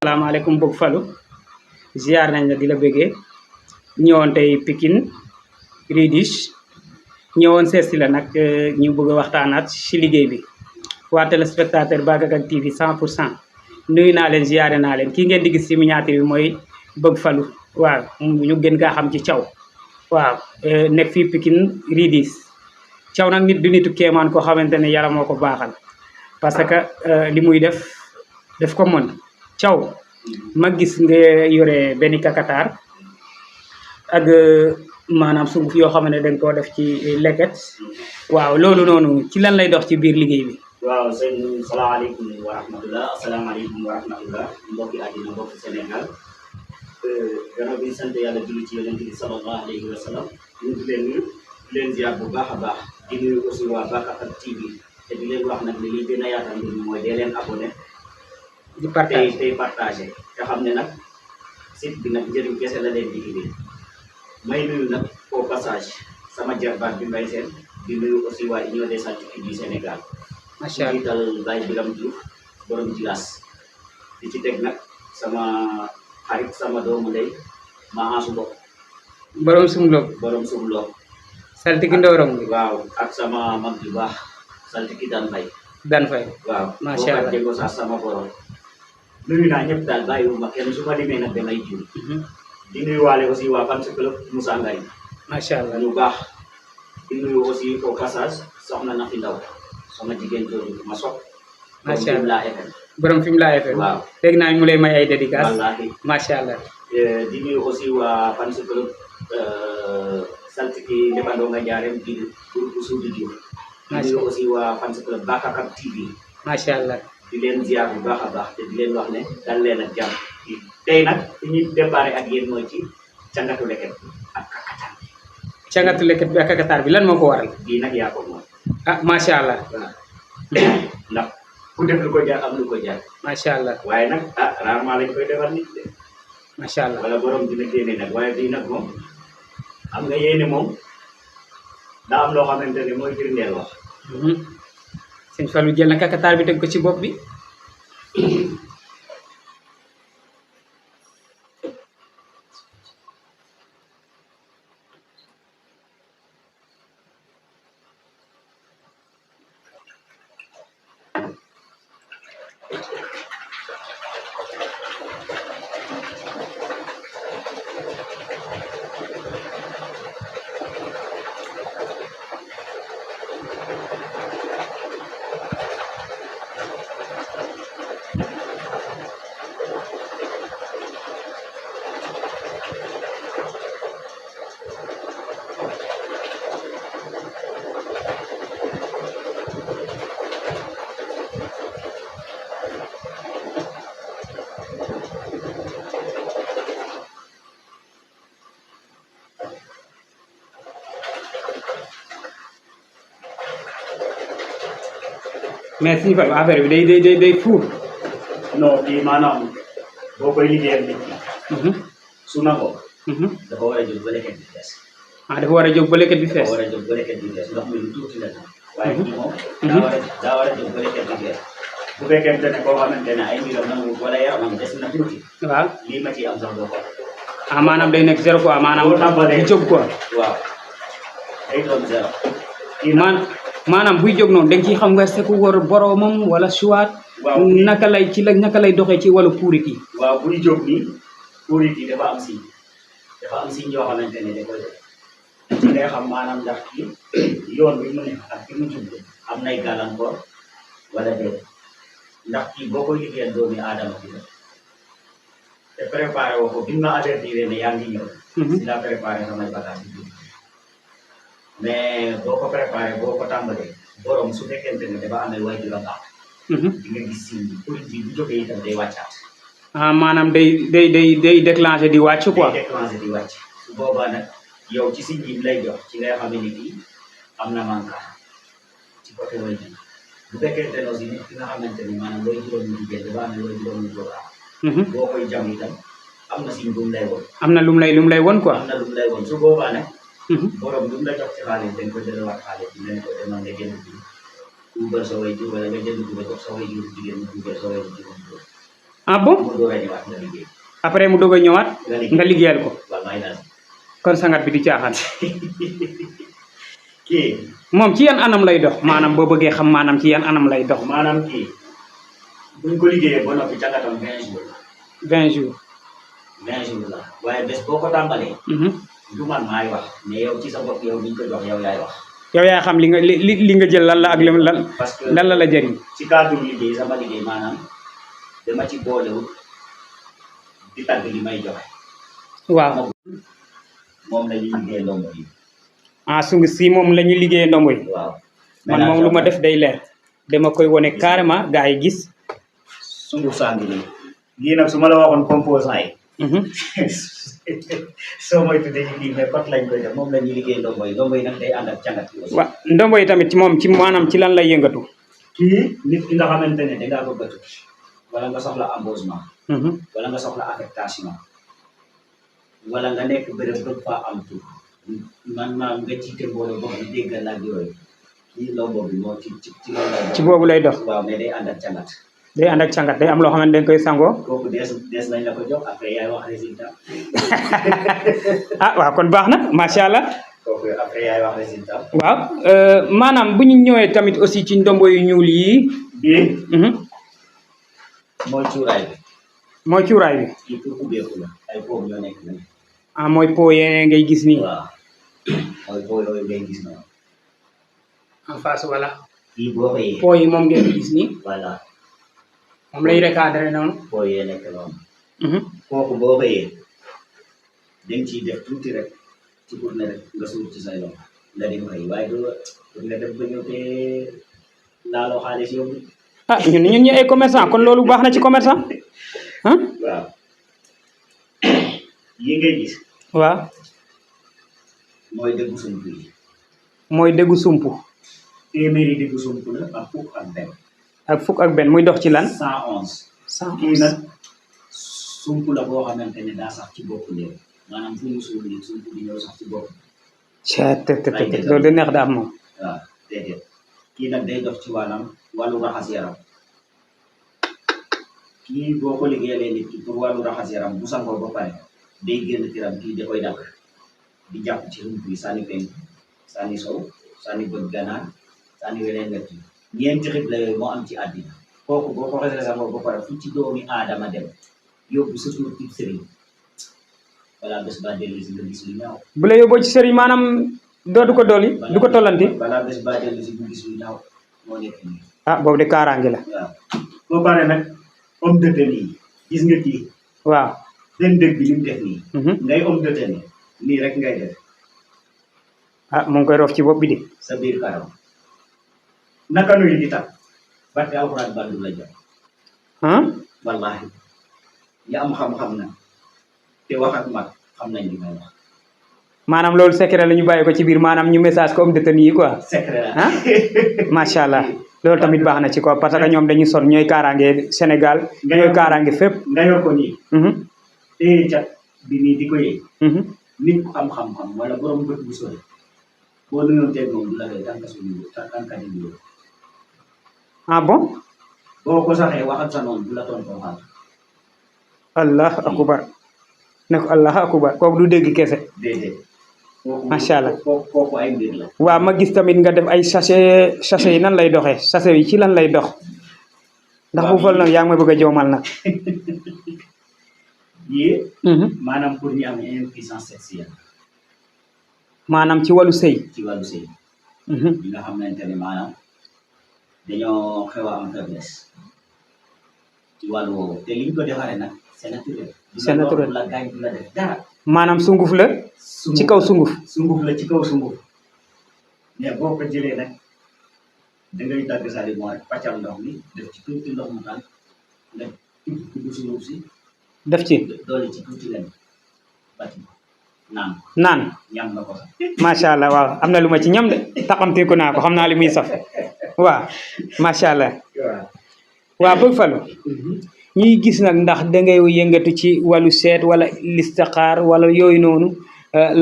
salaamaaleykum Boug Fallou ziar nañ la di la bëggee ñëwoon tey Pikine Ridis ñëwoon seet si la nag ñu bëgg a waxtaanaat si liggéey bi waa téléspectateur Bagagal TV 100% nuyu naa leen ziare naa leen kii ngeen di gis si miniature bi mooy Boug Fallou waaw ñu gën kaa xam ci Thiaw waaw nekk fii Pikine Ridis Thiaw nag nit du nitu kéemaan koo xamante ne yàlla moo ko baaxal parce que li muy def ko mën Thiaw ma gis nga yore benn kakatar ak maanaam sunguf yoo xam ne dañ koo def ci leket waaw loolu noonu ci lan lay dox ci biir liggéey bi. waaw sëñ salaamaaleykum wa rahmatulah asalaamaaleykum wa rahmatulah mbokki àddina mbokki Sénégal gannaaw bi sant yàlla julli ci yonent bi sallallahu alayhi wa sallam ñu ngi leen nuyu di leen ziar bu baax a baax di nuyu aussi waa Bagagal TV te di leen wax nag ne lii gën a yaatal mbir mi mooy dee leen abonné di partage tey partagé te xam ne nag site bi nag njëriñ kese la leen di indi may nuyu nag au passage sama jarbaat bi Mbaye Sène di nuyu aussi waa Union des scientifiques du Sénégal. macha allah jiital Baye Biram Diouf borom Jilas di ci teg nag sama xarit sama doomu ndey ma Ansu Mbok borom sumloog Sumloog saltiki ndoorom bi waaw ak sama mag bu baax saltiki Dan Mbaye dan fay waaw macha allah jéego sax sama borom nuyu naa ñëpp daal bàyyiwuma kenn su ma limee nag damay jiw di nuyu waale aussi waa fan club Moussa Ngaye macha allah ñu baax di nuyu aussi au passage soxna na fi ndaw sama jigéen jooju ma sopp macha allah laa FM borom fi mu laa FM waaw dégg naa mu lay may ay dédicace wallaahi macha allah di nuyu aussi waa fan club saltiki Ndefandoo nga Njaareem di groupe Soudi Diouf di nuyu aussi waa fan club Bagagal TV macha allah di leen ziar bu baax a baax te di leen wax ne dal leen ak jàmm tey nag fi ñuy déparé ak yéen mooy ci cangatu leket ak kakatar cangatu leket bi ak kakatar bi lan moo ko waral bii nag yaa ko moom ah macha allah waaw ndax ku def lu ko jaar am lu ko jaar macha allah waaye nag rarement lañ koy defal nit de macha allah wala borom dina génne nag waaye bii nag moom xam nga yéene moom daa am loo xamante ne mooy firndeel wax sëñ Fallou jël na kakatar bi teg ko ci bopp bi mais suñu fa affaire bi day fuur. non bii maanaam boo koy liggéeyal nit ki su nangoo dafa war a jóg ba leket bi fees dafa war a jóg ba leket bi fees dafa war a jóg ba leket bi fees ndox mi lu tuuti la waaye kii moom daa war a jóg ba leket bi fees bu fekkente ne koo xamante ne ay mbiram nangu wala yaramam des na tuuti waaw lii ma ciy am sax doo ko maanaam day nekk zéro quoi maanaam tàmbalee bu jóg quoi waaw day doon zéro maanaam buy jóg noonu da nga ciy xam nga seku war boromam wala suwaat naka lay doxee ci wàllu puurit yi waaw buy jóg nii puurit yi dafa am signe yoo xamante ne da koy def ci ngay xam maanaam ndax kii yoon bi mu nekk ak fi mu jublu am nay gàllankoor wala déet ndax kii boo koy liggéeyal doomi aadama bi la te préparé woo ko bi ma avertir ne yaa ngi ñëw si la préparé samay bagage bi mais boo ko préparé boo ko tàmbalee borom su fekkente ne dafa amee way ju la baax di nga gis signe bi puurit yi bu jógee itam day wàccaat maanaam day déclenché di wàcc quoi day déclenché di wàcc su boobaa nag yow ci signe yi lay jox ci ngay xam ne kii am na manka ci côté way ji bu fekkente ne aussi nit ki nga xamante ni maanaam way juróom ñu jigéen dafa amee way juróom ñu góor boo koy jam itam am na signe bu mu lay woon am na lu mu lay woon quoi am na lu mu lay woon su boobaa nag borom lu mu la jox ci xaalis dañ ko jëlewaat xaalis bi leen ko demal nga jënd bi uubal sa way jur wala nga jënd bi nga jox sa way jur jigéen mu uubal sa way jur ah bon mu doog a ñëwaat nga liggéey après mu doog a ñëwaat nga liggéeyal ko wallaay daal kon sangat bi di caaxaan kii moom ci yan anam lay dox maanaam boo bëggee xam maanaam ci yan anam lay dox maanaam kii buñ ko liggéeyee ba noppi càkkatam 20 jours 20 jours 20 jours la waaye bés boo ko tàmbalee du man maay wax mais yow ci sa bopp yow biñ ko jox yow yaay wax yow yaa xam li nga jël lan la ak lan parce que lan la jëriñ ci cadre liggéey sama liggéey maanaam dama ci boolewul di tagg li may joxe waaw moom la ñuy liggéey ndombo yi ah sungu si moom la ñuy liggéeyee ndombo yi waaw man moom lu ma def day leer dama koy wone carrément gars yi gis sungu sangi nii lii nag su ma la waxoon composant yi soo mooy tuddee ci lii mais pot lañ koy def moom la ñuy liggéey ndombo yi nag day ànd ak càngat bi aussi waaw ndombo yi tamit ci moom ci maanaam ci lan lay yëngatu kii nit ki nga xamante ne dangaa bëgg a tukki wala nga soxla embauchement wala nga soxla affectation wala nga nekk béréb bëgg faa am tur man maa nga jiite mbooloo boo xam ne dégg naa yooyu kii ndombo bi moo ci loolu lay dox ci boobu lay dox waaw mais day ànd ak càngat day ànd ak càngat day am loo xamante dañ koy sangoo kooku des nañ la ko jox après yaay wax résultat ah waaw kon baax na macha allah kooku après yaay wax résultat waaw maanaam bu ñu ñëwee tamit aussi ci ndombo yu ñuul yi bii mooy cuuraay bi mooy cuuraay bi kii pour ubbeeku la ay poom ñoo nekk nii ah mooy po yee ngay gis nii waaw mooy po yooyu ngay gis noonu en face wala kii boo ko yee po yi moom ngeen gis nii voilà moom lay recadré noonu po yee nekk noonu kooku boo ko yee dañ ciy def tuuti rek ci pour ne rek nga suur ci say loxo nga dem xëy waaye du pour nga def ba ñëw te laaloo xaalis yóbbu ah ñun ñu ay commerçant kon loolu baax na ci commerçant ah waaw yi ngay gis waaw mooy dëggu sump yi mooy déggu sump téeméeri dëggu sump la ak fukk ak benn ak fukk ak benn muy dox ci lan 111 kii nag sump la boo xamante ne daa sax ci bopp néew maanaam fu mu suul nii sump bi ñëw sax ci bopp te loolu de neex daa moom waaw déedéet kii nag day dox ci wàllu raxas yaram kii boo ko liggéeyalee nit ki pour wàllu raxas yaram bu sangoo ba pare day génn tiram kii da koy dakk di jàpp ci rump yi sànni penk sànni sow sànni bët ganaar sànni weneen wet yi ñeenti xibla yooyu moo am ci àddina kooku boo ko xasee sangoo ba pare fu ci doomi aadama dem yóbbu sa tur tib sëriñ balaa bés ba dellu si nga gis lu ñaaw bu la yóbboo ci sëriñ maanaam doo du ko dolli du ko tollanti balaa bés ba dellu si nga gis lu ñaaw moo nekk nii ah boobu de kaaraange la waaw boo pare nag homme de tenue yi gis nga kii waaw den dëgg bi li mu def nii ngay homme de tenue nii rek ngay def ah mu ngi koy roof ci bopp bi de sa biir karam naka nuyu di tax barke alxuraan bandu la jox wallahi ya am xam-xam na te wax ak mag xam nañ li may wax maanaam loolu secret la ñu bàyyi ko ci biir maanaam ñu message ko homme de tenue yi quoi secret la ah macha allah loolu tamit baax na ci quoi parce que ñoom dañuy son ñooy kaaraange Sénégal ñooy kaaraange fépp nga yor ko nii te cat bi nii di ko yëg nit ku am xam-xam wala borom bët bu sori boo nuyoon teg moom du la koy tànka suñu tànka di nuyoo ah bon boo ko saxee wax ak sa noonu du la tontoo xaar allah akubar ne ko allah akubar kooku du dégg kese déedéet macha allah kooku ay mbir la waaw ma gis tamit nga def ay sachet yi nan lay doxee sachet yi ci lan lay dox ndax bu fal nag yaa ngi may bëgg a joomal nag yii maanaam pour ñu am impuissance sexuelle maanaam ci wàllu sëy ci wàllu sëy ñi nga xamante ne maanaam dañoo xew a am faiblesse ci wàllu woowu te liñ ko defaree nag c'est naturel c'est naturel la gaañ du la def dara maanaam sunguf la ci kaw sunguf sunguf la ci kaw sunguf mais boo ko jëlee nag da ngay dagg sa limon rek pàccal ndox mi def ci tuuti ndox mu tàng nga tudd sunguf si def ci doole ci tuuti leen bati naan ñam nga ko sax macha allah waaw am na lu ma ci ñam de taxamteeku naa ko xam naa li muy saf waaw macha allah waaw bëgg falu ñuy gis nag ndax dangay yëngatu ci wàllu seet wala listixaar wala yooyu noonu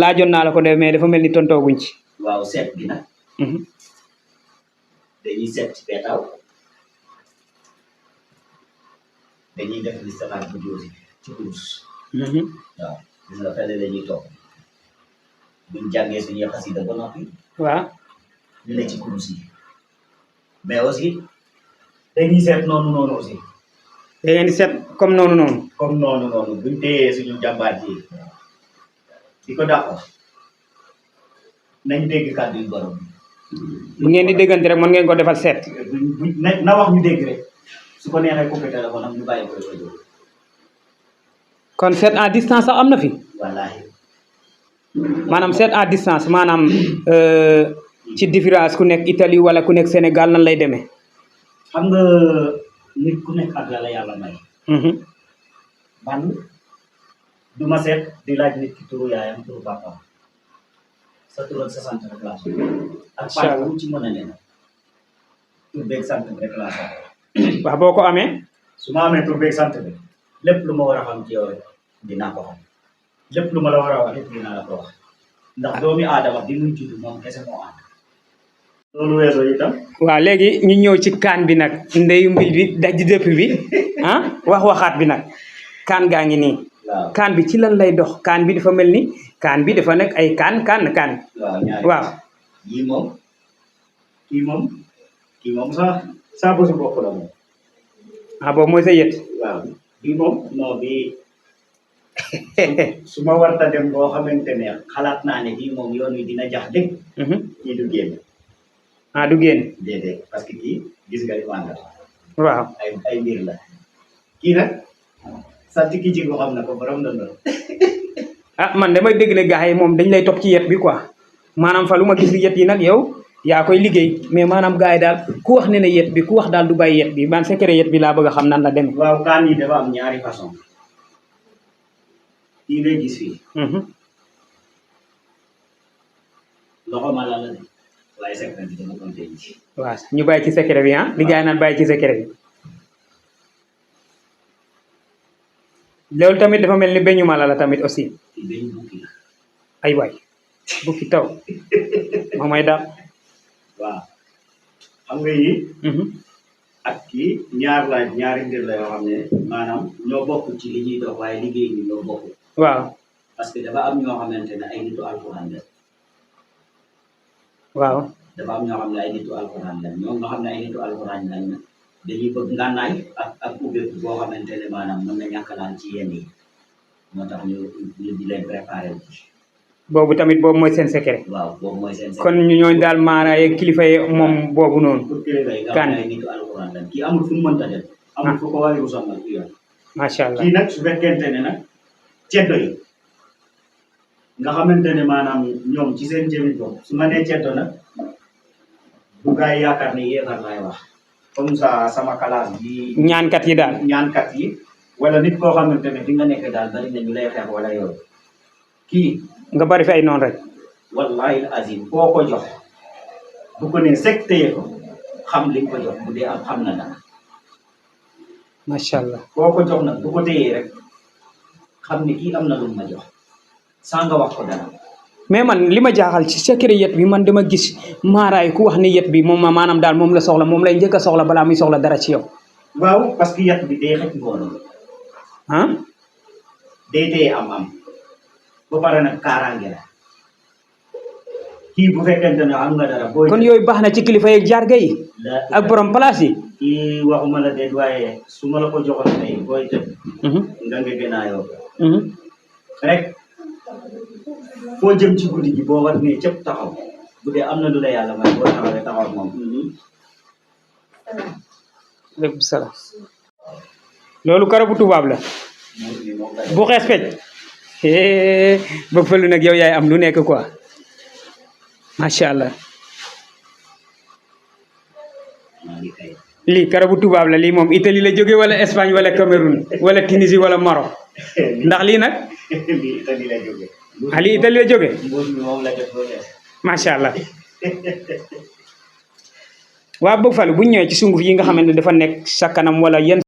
laajoon naa la ko def mais dafa mel ni tontooguñ ci waaw seet bi nag dañuy seet ci peetaaw dañuy def listixaar bu jóosi ci kurus Mhm. waaw gis nga fële la ñuy toog buñ jàngee suñuy xasida ba noppi waaw li la ci kurus yi mais aussi dañuy seet noonu aussi da ngeen di seet comme noonu comme noonu buñ téyee suñu jàmbaar ji di ko dàqo nañ dégg kàddu yu borom bu ngeen di déggante rek mën ngeen ko defal seet buñ na wax ñu dégg rek su ko neexee coupé téléphone am ñu bàyyi ko rajo kon seet à distance sax am na fi wallaahi maanaam seet à distance maanaam ci différence ku nekk Italie wala ku nekk Sénégal nan lay demee. xam nga nit ku nekk ak la yàlla may man du ma seet di laaj nit ki turu yaayam turu papaam sa tur ak sa sant rek laa soxla ak pàcc wu ci mën a ne nag tur beeg sant bi rek laa soxla waaw boo ko amee su ma amee tur beeg sant bi lépp lu ma war a xam ci yow rek dinaa ko xam lépp lu ma la war a wax rek dinaa la ko wax ndax doomi aadama bi muy judd moom kese moo ànd loolu weesoo itam waaw léegi ñu ñëw ci kaan bi nag ndeyu mbil bi daj dëpp bi ah waxaat bi nag kaan gaa ngi nii waaw kaan bi ci lan lay dox kaan bi dafa mel ni kaan bi dafa nekk ay kaan waaw ñaari waaw yii moom kii moom sa bosu bopp la moom ah boobu mooy sa yët waaw bii moom non bii su ma warta dem boo xamante ne xalaat naa ne bii moom yoon wi dina jax dëgg kii du génn ah du génn déedéet parce que kii gis nga li màngat waaw ay mbir la kii nag sant ki ci ko xam na ko borom dëndal ah man damay dégg ne gars yi moom dañ lay topp ci yet bi quoi maanaam fa lu ma gis yet yi nag yow yaa koy liggéey mais maanaam gars yi daal ku wax ne yet bi ku wax daal du bàyyi yet bi man secret yet bi laa bëgg a xam nan la demee. waaw kaan yi dafa am ñaari façon kii ngay gis fii loxo ma la de waaye secret bi dama ko denc waaw ñu bàyyi ci secret bi ah li gars yi naan bàyyi ci secret bi loolu tamit dafa mel ni beñu mala la tamit aussi kii beñu bukki la ay waay bukki taw moom mooy daal waaw xam nga yi ak kii ñaari mbir la yoo xam ne maanaam ñoo bokk ci li ñuy dox waaye liggéey bi ñoo bokk waaw parce que dafa am ñoo xamante ne ay nitu alxuraan la waaw dafa am ñoo xam ne ay nitu alxuraan la ñoom nga xam ne ay nitu alxuraan lañ na dañuy bëgg ngànnaay ak ubbeeku boo xamante ne maanaam mën na ñàkkalaan ci yenn yi moo tax ñu di leen préparé boobu tamit boobu mooy seen secret waaw boobu mooy seen kon ñu ñooñu daal maanaam yeeg kilifa yi moom boobu noonu pour kilifa yi nga xam ne ay nitu alxuraan lañ kii amul fu mu mënta dem amul fu ko waaye rusamal ku yoon macha allah kii nag su fekkente ne nag ceddo yi nga xamante ne maanaam ñoom ci seen jëmi bopp su ma nee ceddo nag bu gaa yi yaakaar ne yéefar laay wax comme ça sama classe bi ñaankat yi daal ñaankat yi wala nit koo xamante ne fi nga nekk daal bari na ñu lay xeex wala yow kii nga bari fi ay noonu rek wallahi azim koo ko jox bu ko ne sek téye ko xam li nga ko jox bu dee am xam na dara macha allah koo ko jox nag bu ko téyee rek xam ni kii am na lu ma jox saa nga wax ko dara mais man li ma jaaxal ci secret yet bi man dama gis maaraay ku wax ni yet bi moom maanaam daal moom la soxla moom lay njëkk a soxla balaa muy soxla dara ci yow. waaw parce que yet bi day xëcc mbooloo. ah. day téye am-am ba pare nag kaaraange la kii bu fekkente ne am nga dara. booy kon yooyu baax na ci kilifa yeeg jarga yi. ak borom place yi. kii waxuma la déet waaye su ma la ko joxoon tey booy tëdd. nga gën a yow. rek. foo jëm ci guddi gi boo war ne cëpp taxaw bu dee am na lu la yàlla may boo taxawee taxaw moom. lépp salaam. loolu karabu tubaab la. bu xees fecc. ba fëlu nag yow yaay am lu nekk quoi. macha allah. lii karabu tubaab la lii moom Italie la jóge wala Espagne wala Cameroun wala Tunisie wala Maroc ndax lii nag. lii Italie la jóge. lii Italie la jóge. mbuus mi moom la def ba def. macha allah. waa bëgg falu bu ñu ñëwee ci sunguf yi nga xamante ne dafa nekk sa kanam wala yenn